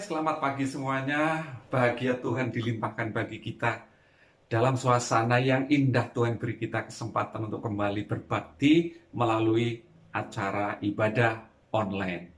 selamat pagi semuanya. Bahagia Tuhan dilimpahkan bagi kita. Dalam suasana yang indah, Tuhan beri kita kesempatan untuk kembali berbakti melalui acara ibadah online.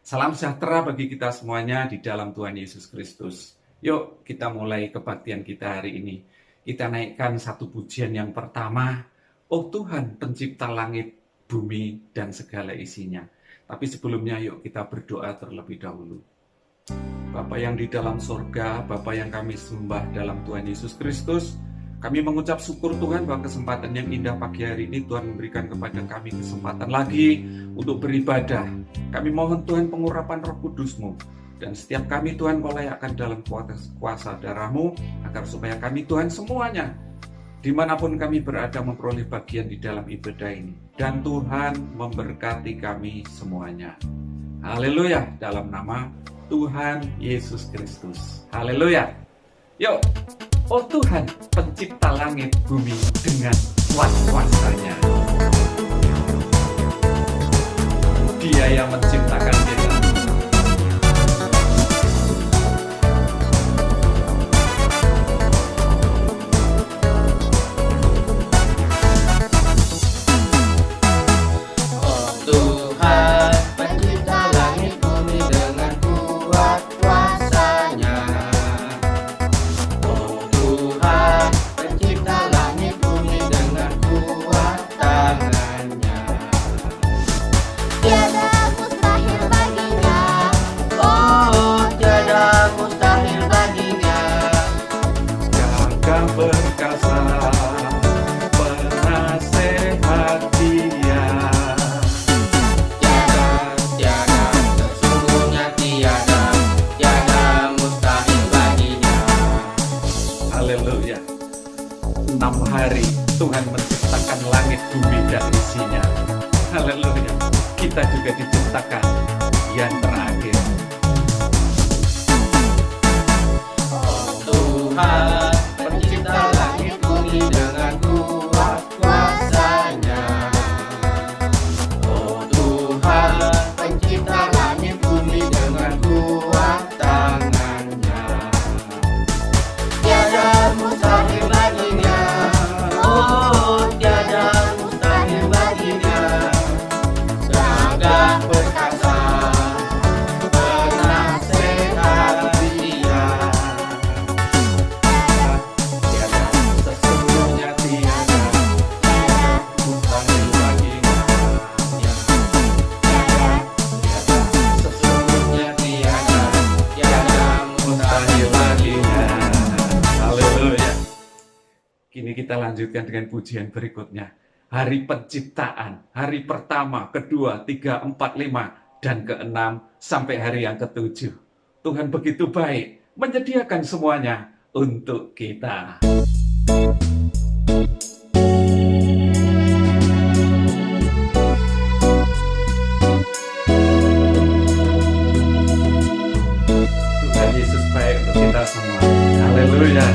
Salam sejahtera bagi kita semuanya di dalam Tuhan Yesus Kristus. Yuk kita mulai kebaktian kita hari ini. Kita naikkan satu pujian yang pertama. Oh Tuhan, pencipta langit, bumi, dan segala isinya. Tapi sebelumnya yuk kita berdoa terlebih dahulu. Bapa yang di dalam sorga, Bapa yang kami sembah dalam Tuhan Yesus Kristus, kami mengucap syukur Tuhan bahwa kesempatan yang indah pagi hari ini Tuhan memberikan kepada kami kesempatan lagi untuk beribadah. Kami mohon Tuhan pengurapan Roh Kudus-Mu, dan setiap kami Tuhan Kau layakkan dalam kuasa darah-Mu, agar supaya kami Tuhan semuanya dimanapun kami berada memperoleh bagian di dalam ibadah ini, dan Tuhan memberkati kami semuanya. Haleluya, dalam nama Tuhan Yesus Kristus. Haleluya. Yuk, oh Tuhan, pencipta langit bumi dengan kuasa-kuasanya. Dia yang menciptakan kita. Tuhan menciptakan langit, bumi, dan isinya. Haleluya. Kita juga diciptakan yang terakhir. Oh Tuhan, pencipta langit bumi dengan kuat kuasanya. Oh Tuhan, pencipta langit bumi dengan kuat tangannya. Tiada mustahil baginya. Oh, tiada mustahil baginya. Gagah perkasa, penasehat Dia. Tiada, sesungguhnya tiada mustahil baginya. Sesungguhnya tiada mustahil baginya. Haleluya. Kini kita lanjutkan dengan pujian berikutnya. Hari penciptaan, hari pertama, kedua, tiga, empat, lima, dan keenam, sampai hari yang ketujuh. Tuhan begitu baik, menyediakan semuanya untuk kita. Tuhan Yesus baik untuk kita semua. Haleluya.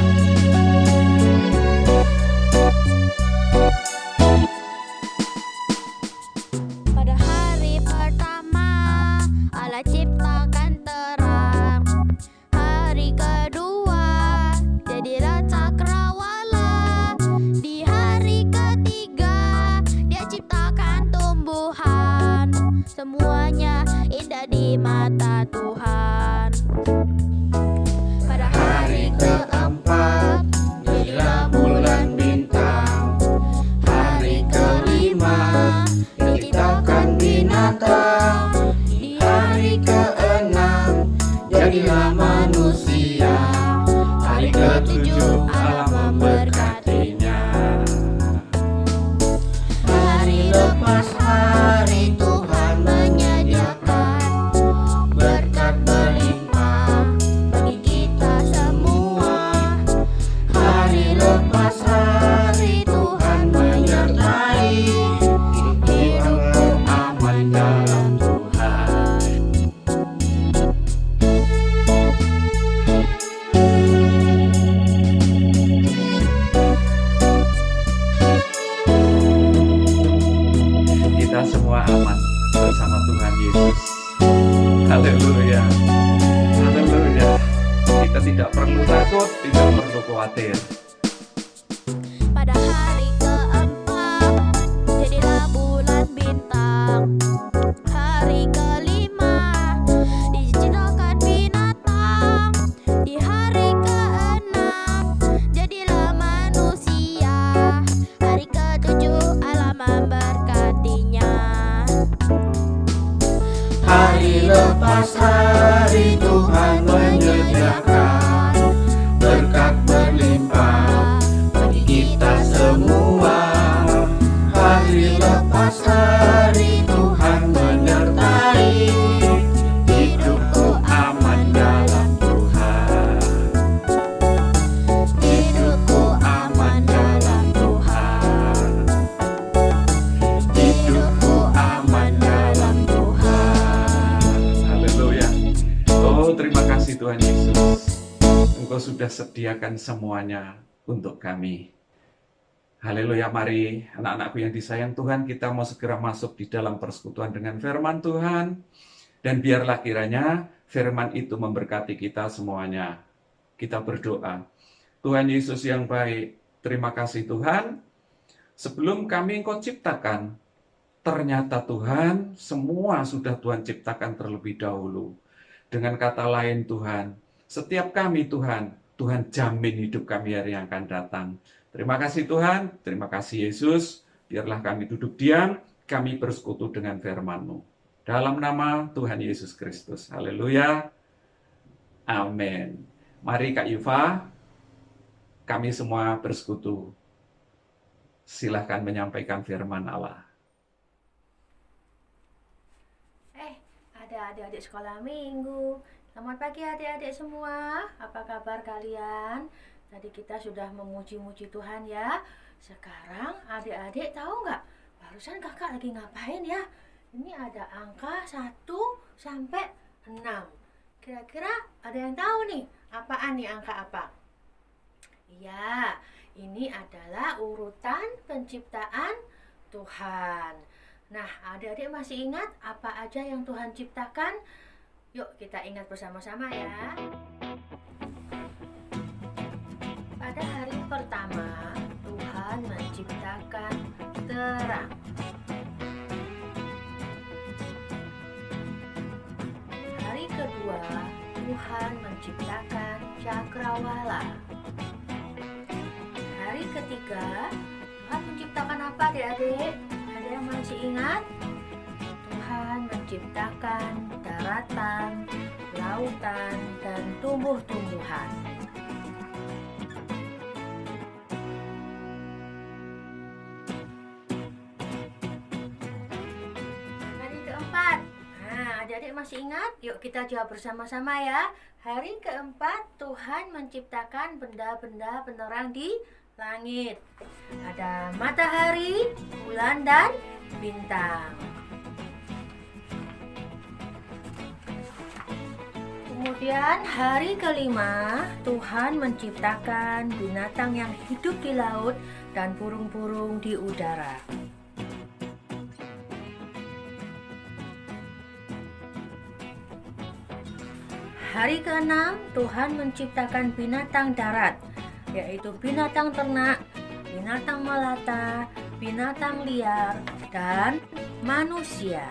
Pada hari pertama Allah ciptakan terang. Hari kedua jadilah cakrawala. Di hari ketiga Dia ciptakan tumbuhan. Semuanya indah di mata Tuhan. Pada hari keempat jadilah bulan bintang. Hari kelima diciptakan binatang. Di hari keenam jadilah manusia. Hari ketujuh Allah memberkatinya. Hari lepas hari Tuhan menyediakan berkat berlimpah bagi kita semua. Hari lepas hari Tuhan menyertai hidup aman dalam Tuhan. perlu takut, tidak perlu khawatir. Pada hari keempat jadilah bulan bintang. Hari kelima dijinakan binatang. Di hari keenam jadilah manusia. Hari ketujuh Allah memberkatinya. Hari lepas hari Tuhan menyediakan berkat berlimpah bagi kita semua. Hari lepas hari Tuhan menyertai hidupku aman dalam Tuhan. Hidupku aman dalam Tuhan. Hidupku aman dalam Tuhan. Haleluya. Oh, terima kasih Tuhan Yesus. Engkau sudah sediakan semuanya untuk kami. Haleluya, mari anak-anakku yang disayang Tuhan, kita mau segera masuk di dalam persekutuan dengan firman Tuhan. Dan biarlah kiranya firman itu memberkati kita semuanya. Kita berdoa. Tuhan Yesus yang baik, terima kasih Tuhan. Sebelum kami Engkau ciptakan, ternyata Tuhan, semua sudah Tuhan ciptakan terlebih dahulu. Dengan kata lain Tuhan, setiap kami Tuhan, Tuhan jamin hidup kami hari yang akan datang. Terima kasih Tuhan, terima kasih Yesus. Biarlah kami duduk diam, kami bersekutu dengan firman-Mu. Dalam nama Tuhan Yesus Kristus. Haleluya. Amin. Mari Kak Yufa, kami semua bersekutu. Silahkan menyampaikan firman Allah. Ada adik-adik sekolah minggu. Selamat pagi adik-adik semua. Apa kabar kalian? Tadi kita sudah memuji-muji Tuhan ya. Sekarang adik-adik tahu nggak? Barusan kakak lagi ngapain ya? Ini ada angka 1 sampai 6. Kira-kira ada yang tahu nih? Apaan nih angka apa? Iya, ini adalah urutan penciptaan Tuhan. Nah, adik-adik masih ingat apa aja yang Tuhan ciptakan? Yuk kita ingat bersama-sama ya. Pada hari pertama, Tuhan menciptakan terang. Hari kedua, Tuhan menciptakan cakrawala. Hari ketiga, Tuhan menciptakan apa adik-adik? Ada yang masih ingat? Tuhan menciptakan daratan, lautan, dan tumbuh-tumbuhan. Hari keempat. Nah, adik-adik masih ingat? Yuk kita jawab bersama-sama ya. Hari keempat, Tuhan menciptakan benda-benda penerang di langit. Ada matahari, bulan, dan bintang. Kemudian hari kelima, Tuhan menciptakan binatang yang hidup di laut dan burung-burung di udara. Hari keenam, Tuhan menciptakan binatang darat, yaitu binatang ternak, binatang melata, binatang liar, dan manusia.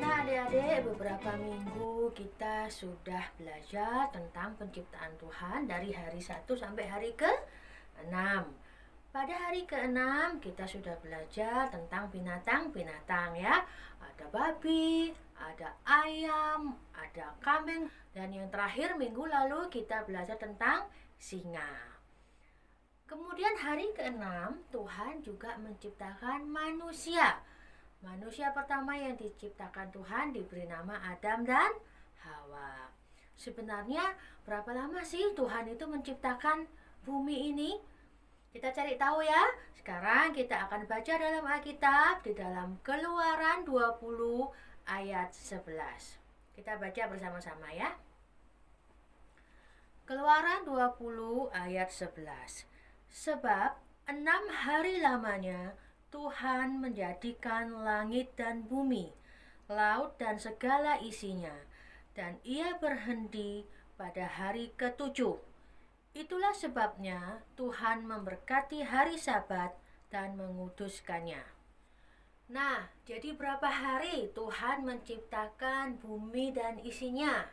Nah, adik-adik, beberapa minggu kita sudah belajar tentang penciptaan Tuhan dari hari 1 sampai hari ke-6. Pada hari ke-6 kita sudah belajar tentang binatang-binatang ya. Ada babi, ada ayam, ada kambing, dan yang terakhir minggu lalu kita belajar tentang singa. Kemudian hari ke-6 Tuhan juga menciptakan manusia. Manusia pertama yang diciptakan Tuhan diberi nama Adam dan Hawa. Sebenarnya berapa lama sih Tuhan itu menciptakan bumi ini? Kita cari tahu ya. Sekarang kita akan baca dalam Alkitab di dalam Keluaran 20 ayat 11. Kita baca bersama-sama ya. Keluaran 20 ayat 11. Sebab 6 hari lamanya Tuhan menjadikan langit dan bumi, laut dan segala isinya, dan ia berhenti pada hari ketujuh. Itulah sebabnya Tuhan memberkati hari Sabat dan menguduskannya. Nah, jadi berapa hari Tuhan menciptakan bumi dan isinya?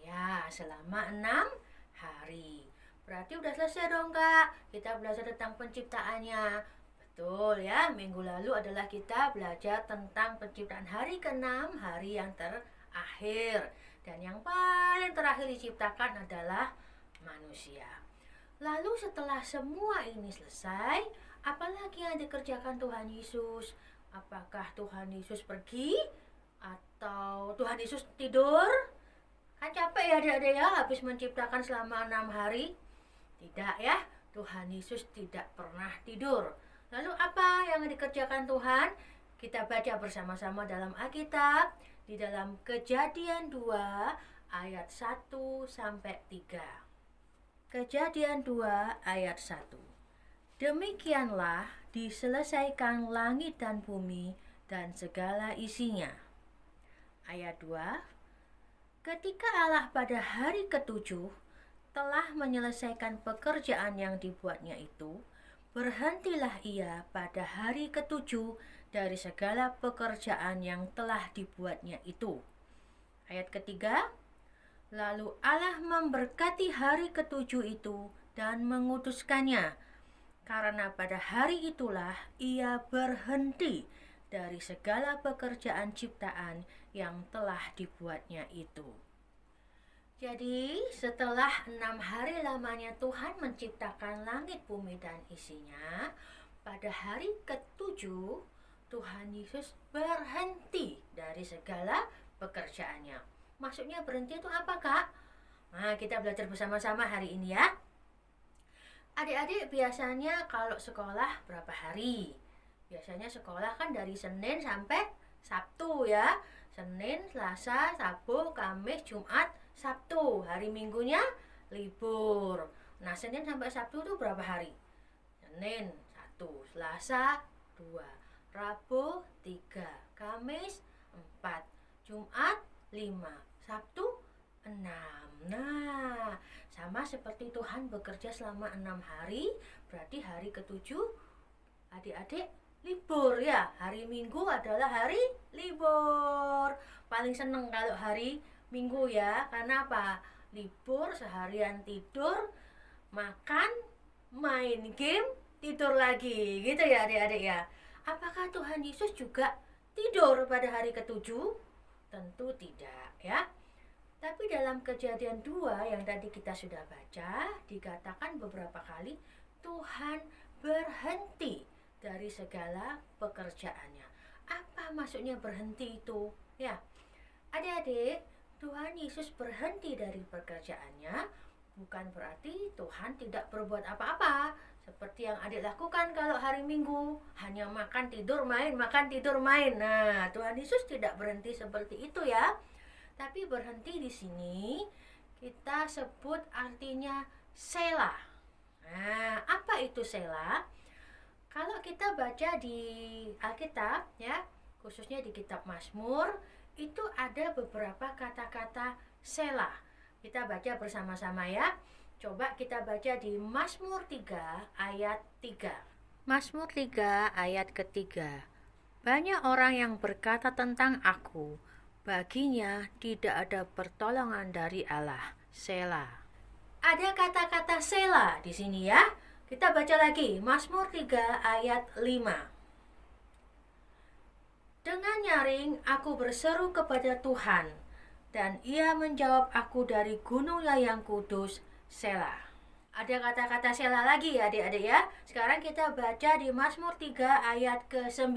Ya, selama 6 hari. Berarti udah selesai dong Kak. Kita belajar tentang penciptaannya. Betul ya, minggu lalu adalah kita belajar tentang penciptaan hari ke-6, hari yang terakhir. Dan yang paling terakhir diciptakan adalah manusia. Lalu setelah semua ini selesai, apalagi yang dikerjakan Tuhan Yesus? Apakah Tuhan Yesus pergi? Atau Tuhan Yesus tidur? Kan capek ya adik-adik ya, habis menciptakan selama 6 hari. Tidak ya, Tuhan Yesus tidak pernah tidur. Lalu apa yang dikerjakan Tuhan? Kita baca bersama-sama dalam Alkitab, di dalam Kejadian 2 ayat 1 sampai 3. Kejadian 2 ayat 1. Demikianlah diselesaikan langit dan bumi dan segala isinya. Ayat 2. Ketika Allah pada hari ketujuh telah menyelesaikan pekerjaan yang dibuatnya itu, berhentilah ia pada hari ketujuh dari segala pekerjaan yang telah dibuatnya itu. Ayat ketiga. Lalu Allah memberkati hari ketujuh itu dan menguduskannya, karena pada hari itulah ia berhenti dari segala pekerjaan ciptaan yang telah dibuatnya itu. Jadi setelah 6 hari lamanya Tuhan menciptakan langit, bumi, dan isinya, pada hari ketujuh Tuhan Yesus berhenti dari segala pekerjaannya. Maksudnya berhenti itu apa Kak? Nah, kita belajar bersama-sama hari ini ya. Adik-adik biasanya kalau sekolah berapa hari? Biasanya sekolah kan dari Senin sampai Sabtu ya. Senin, Selasa, Rabu, Kamis, Jumat, Sabtu. Hari Minggunya libur. Nah, Senin sampai Sabtu itu berapa hari? Senin 1, Selasa 2, Rabu 3, Kamis 4, Jumat 5, Sabtu 6. Nah, sama seperti Tuhan bekerja selama 6 hari, berarti hari ketujuh adik-adik libur ya. Hari Minggu adalah hari libur. Paling seneng kalau hari Minggu ya. Karena apa? Libur, seharian tidur, makan, main game, tidur lagi. Gitu ya adik-adik ya. Apakah Tuhan Yesus juga tidur pada hari ketujuh? Tentu tidak ya. Tapi dalam Kejadian 2 yang tadi kita sudah baca, dikatakan beberapa kali Tuhan berhenti dari segala pekerjaannya. Apa maksudnya berhenti itu? Ya, adik-adik, Tuhan Yesus berhenti dari pekerjaannya bukan berarti Tuhan tidak berbuat apa-apa. Seperti yang adik lakukan kalau hari Minggu, hanya makan, tidur, main, makan, tidur, main. Nah, Tuhan Yesus tidak berhenti seperti itu ya. Tapi berhenti di sini kita sebut artinya selah. Nah, apa itu selah? Kalau kita baca di Alkitab ya, khususnya di kitab Mazmur, itu ada beberapa kata-kata selah. Kita baca bersama-sama ya. Coba kita baca di Mazmur 3 ayat 3. Mazmur 3 ayat ketiga. Banyak orang yang berkata tentang aku, baginya tidak ada pertolongan dari Allah. Selah. Ada kata-kata selah di sini ya. Kita baca lagi Mazmur 3 ayat 5. Dengan nyaring aku berseru kepada Tuhan, dan ia menjawab aku dari gunungnya yang kudus. Selah. Ada kata-kata selah lagi ya adik-adik ya. Sekarang kita baca di Mazmur 3 ayat ke-9.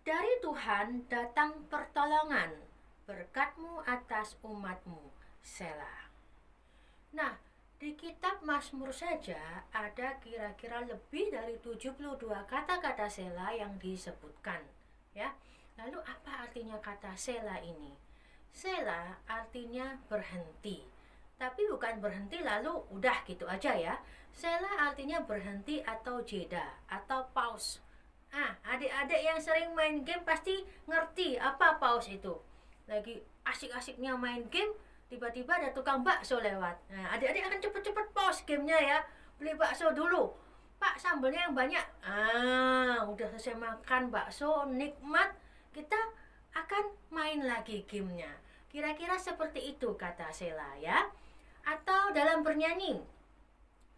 Dari Tuhan datang pertolongan, berkat-Mu atas umat-Mu. Selah. Nah, di kitab Mazmur saja ada kira-kira lebih dari 72 kata-kata selah yang disebutkan, ya. Lalu apa artinya kata selah ini? Selah artinya berhenti. Tapi bukan berhenti lalu udah gitu aja ya. Sela artinya berhenti atau jeda atau pause. Adik-adik yang sering main game pasti ngerti apa pause itu. Lagi asik-asiknya main game, tiba-tiba ada tukang bakso lewat. Nah, adik-adik akan cepet-cepet pause gamenya ya. Beli bakso dulu. Pak, sambelnya yang banyak. Udah selesai makan bakso, nikmat. Kita akan main lagi gamenya. Kira-kira seperti itu kata Sela ya. Atau dalam bernyanyi.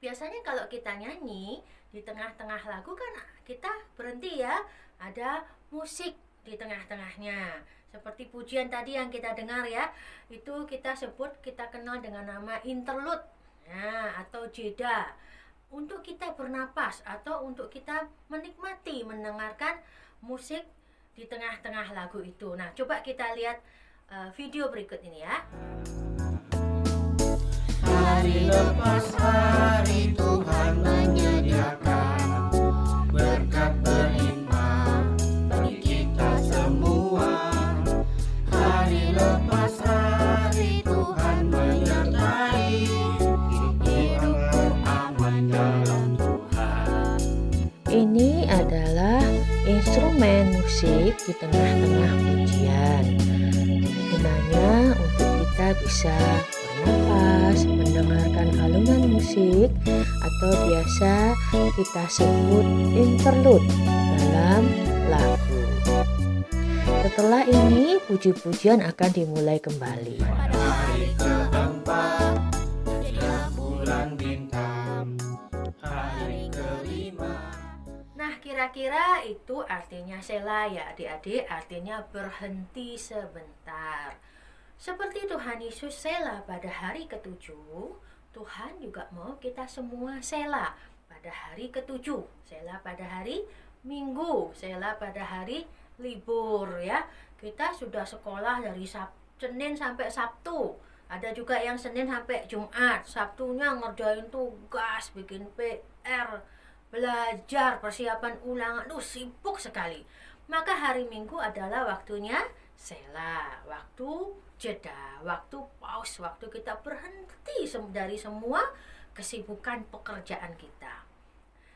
Biasanya kalau kita nyanyi, di tengah-tengah lagu kan kita berhenti ya. Ada musik di tengah-tengahnya. Seperti pujian tadi yang kita dengar ya. Itu kita sebut, kita kenal dengan nama interlude. Atau jeda. Untuk kita bernapas atau untuk kita menikmati mendengarkan musik di tengah-tengah lagu itu. Nah, coba kita lihat video berikut ini ya. Hari lepas hari Tuhan menyediakan berkat berlimpah bagi kita semua. Hari lepas hari Tuhan menyertai hidupku aman dalam Tuhan. Ini adalah instrumen musik di tengah-tengah pujian. Gunanya untuk kita bisa bernafas, mendengarkan alunan musik atau biasa kita sebut interlude dalam lagu. Setelah ini puji-pujian akan dimulai kembali. Hari keempat jadilah bulan bintang. Hari kelima. Nah, kira-kira itu artinya sela ya adik-adik, artinya berhenti sebentar. Seperti Tuhan Yesus sela pada hari ketujuh, Tuhan juga mau kita semua sela pada hari ketujuh. Sela pada hari Minggu, sela pada hari libur ya. Kita sudah sekolah dari Senin sampai Sabtu. Ada juga yang Senin sampai Jumat. Sabtunya ngerjain tugas, bikin PR, belajar, persiapan ulangan. Sibuk sekali. Maka hari Minggu adalah waktunya sela, waktu jeda, waktu pause, waktu kita berhenti dari semua kesibukan pekerjaan kita.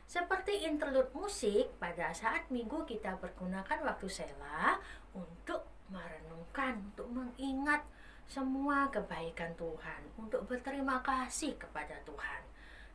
Seperti interlude musik, pada saat Minggu kita pergunakan waktu sela untuk merenungkan, untuk mengingat semua kebaikan Tuhan, untuk berterima kasih kepada Tuhan.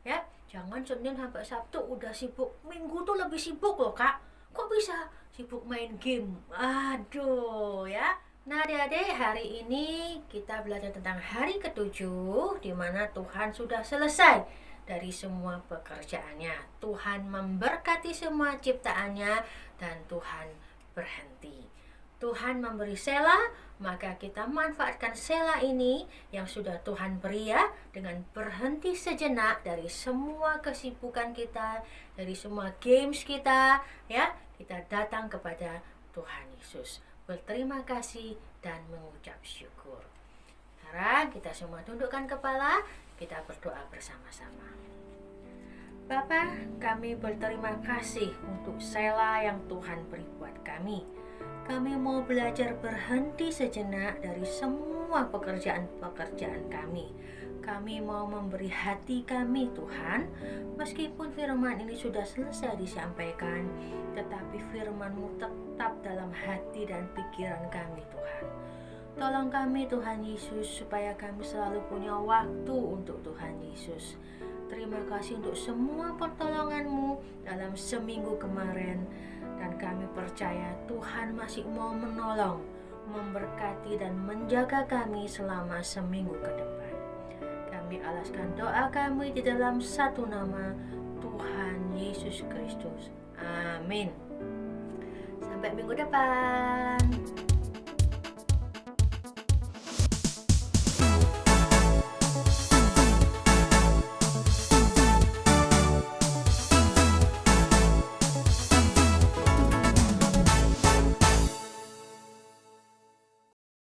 Ya, jangan Senin sampai Sabtu udah sibuk, Minggu tuh lebih sibuk loh Kak. Kok bisa sibuk main game? Aduh ya. Nah adik-adik, hari ini kita belajar tentang hari ketujuh, di mana Tuhan sudah selesai dari semua pekerjaannya. Tuhan memberkati semua ciptaannya dan Tuhan berhenti. Tuhan memberi sela, maka kita manfaatkan sela ini yang sudah Tuhan beri ya, dengan berhenti sejenak dari semua kesibukan kita, dari semua games kita ya. Kita datang kepada Tuhan Yesus, berterima kasih dan mengucap syukur. Sekarang kita semua tundukkan kepala, kita berdoa bersama-sama. Bapa, kami berterima kasih untuk sela yang Tuhan beri buat kami. Kami mau belajar berhenti sejenak dari semua pekerjaan-pekerjaan kami. Kami mau memberi hati kami Tuhan, meskipun firman ini sudah selesai disampaikan, tetapi firman-Mu tetap dalam hati dan pikiran kami Tuhan. Tolong kami Tuhan Yesus, supaya kami selalu punya waktu untuk Tuhan Yesus. Terima kasih untuk semua pertolongan-Mu dalam seminggu kemarin, dan kami percaya Tuhan masih mau menolong, memberkati dan menjaga kami selama seminggu ke depan. Kami alaskan doa kami di dalam satu nama Tuhan Yesus Kristus. Amin. Sampai minggu depan.